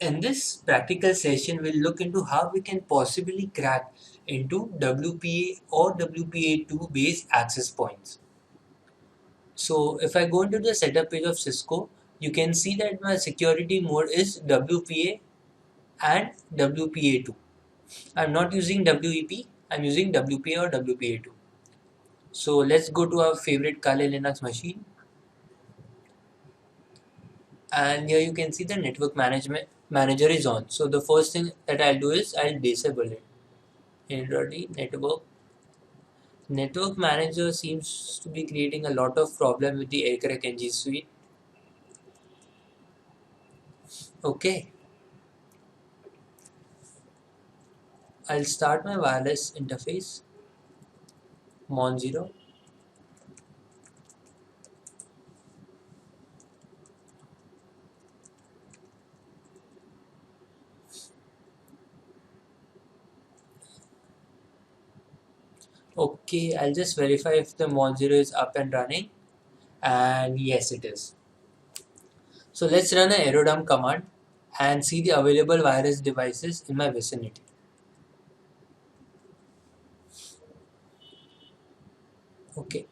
In this practical session, we'll look into how we can possibly crack into WPA or WPA2 based access points. So if I go into the setup page of Cisco, you can see that my security mode is WPA and WPA2. I'm not using WEP, I'm using WPA or WPA2. So let's go to our favorite Kali Linux machine, and here you can see the network management manager is on. So the first thing that I'll do is I'll disable it. Already network manager seems to be creating a lot of problem with the aircrack ng suite. Okay, I'll start my wireless interface mon 0. Okay, I'll just verify if the mon 0 is up and running, and yes it is. So let's run an aerodump command and see the available wireless devices in my vicinity. Okay,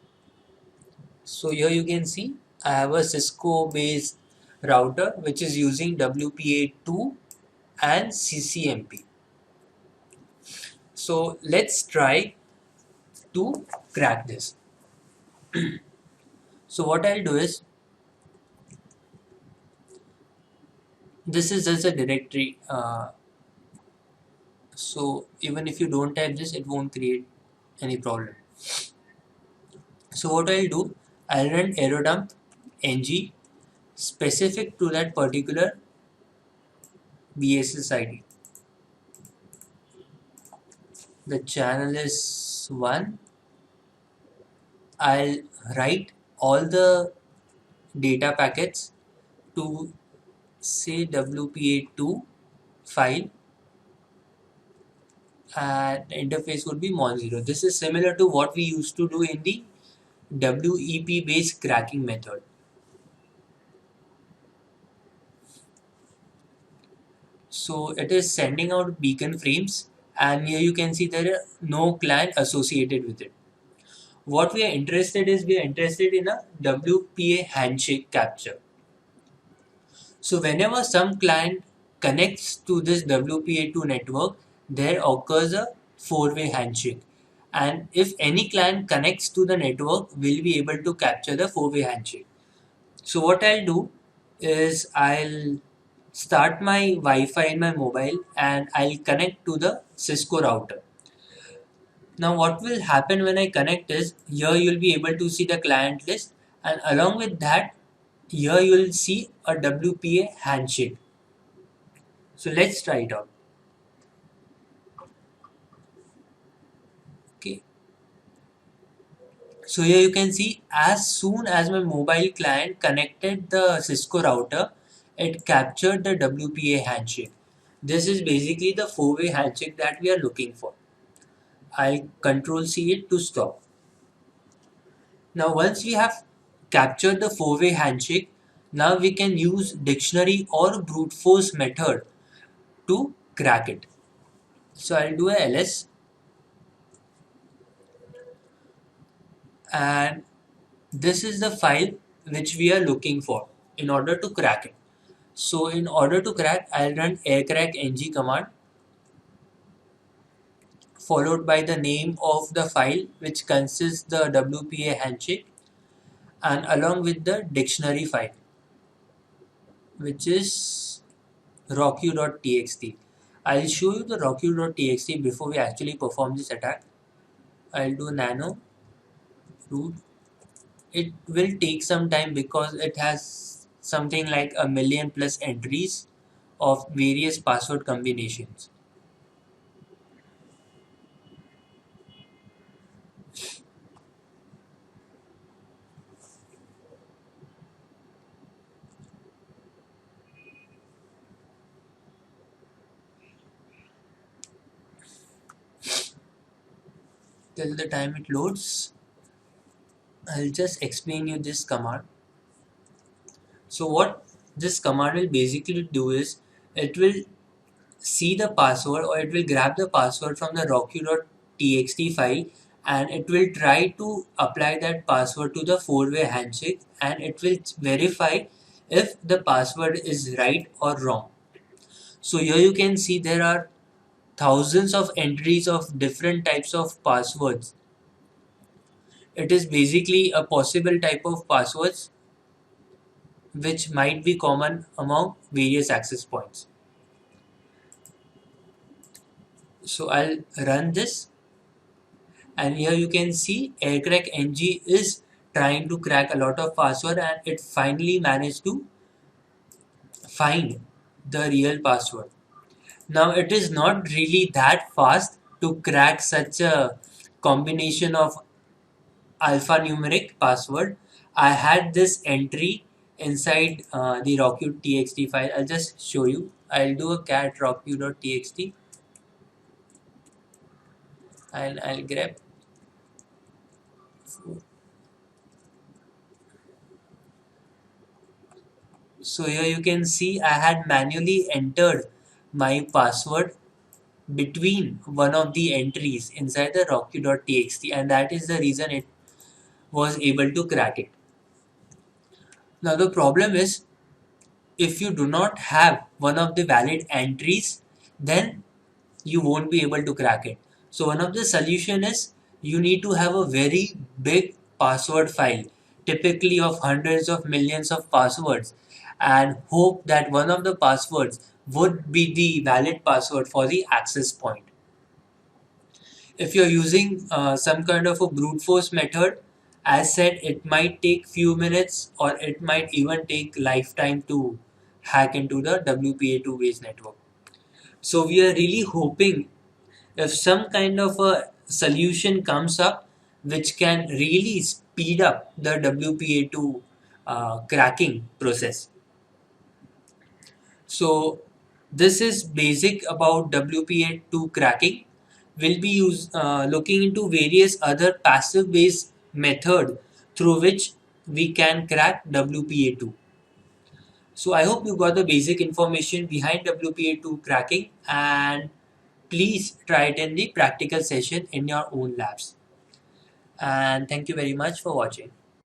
so here you can see I have a Cisco based router which is using WPA2 and CCMP. So let's try to crack this. So what I'll do is, this is just a directory, so even if you don't type this, it won't create any problem. So what I'll do, I'll run aerodump ng specific to that particular BSS ID. The channel is 1. I'll write all the data packets to say WPA2 file, and the interface would be mon 0. This is similar to what we used to do in the WEP based cracking method. So it is sending out beacon frames, and here you can see there are no client associated with it. What we are interested in a WPA handshake capture. So whenever some client connects to this WPA2 network, there occurs a four-way handshake. And if any client connects to the network, we'll be able to capture the four-way handshake. So what I'll do is I'll start my Wi-Fi in my mobile and I'll connect to the Cisco router. Now what will happen when I connect is, here you'll be able to see the client list, and along with that, here you'll see a WPA handshake. So let's try it out. Okay. So here you can see, as soon as my mobile client connected the Cisco router, it captured the WPA handshake. This is basically the four-way handshake that we are looking for. I'll control C it to stop. Now once we have captured the four-way handshake, now we can use dictionary or brute force method to crack it. So I'll do a ls, and this is the file which we are looking for in order to crack it. So in order to crack, I'll run aircrack ng command followed by the name of the file which consists the WPA handshake, and along with the dictionary file which is rocku.txt. I'll show you the rocku.txt before we actually perform this attack. I'll do nano root. It will take some time because it has something like 1,000,000 plus entries of various password combinations. Till the time it loads, I'll just explain you this command. So what this command will basically do is, It will see the password, or it will grab the password from the rocky.txt file, and it will try to apply that password to the four-way handshake, and it will verify if the password is right or wrong. So here you can see there are thousands of entries of different types of passwords. It is basically a possible type of passwords which might be common among various access points. So I'll run this, and here you can see aircrack ng is trying to crack a lot of password, and it finally managed to find the real password. Now it is not really that fast to crack such a combination of alphanumeric password. I had this entry inside the rocky.txt file. I'll just show you. I'll do a cat rocky.txt, and I'll grab. So here you can see I had manually entered my password between one of the entries inside the rocky.txt, and that is the reason it was able to crack it. Now the problem is, if you do not have one of the valid entries, then you won't be able to crack it. So one of the solution is you need to have a very big password file, typically of hundreds of millions of passwords, and hope that one of the passwords would be the valid password for the access point. If you're using some kind of a brute force method, as said, it might take few minutes, or it might even take lifetime to hack into the WPA2 based network. So we are really hoping if some kind of a solution comes up which can really speed up the WPA2 cracking process. So this is basic about WPA2 cracking. We'll be looking into various other passive based method through which we can crack WPA2. So I hope you got the basic information behind WPA2 cracking, and please try it in the practical session in your own labs. And thank you very much for watching.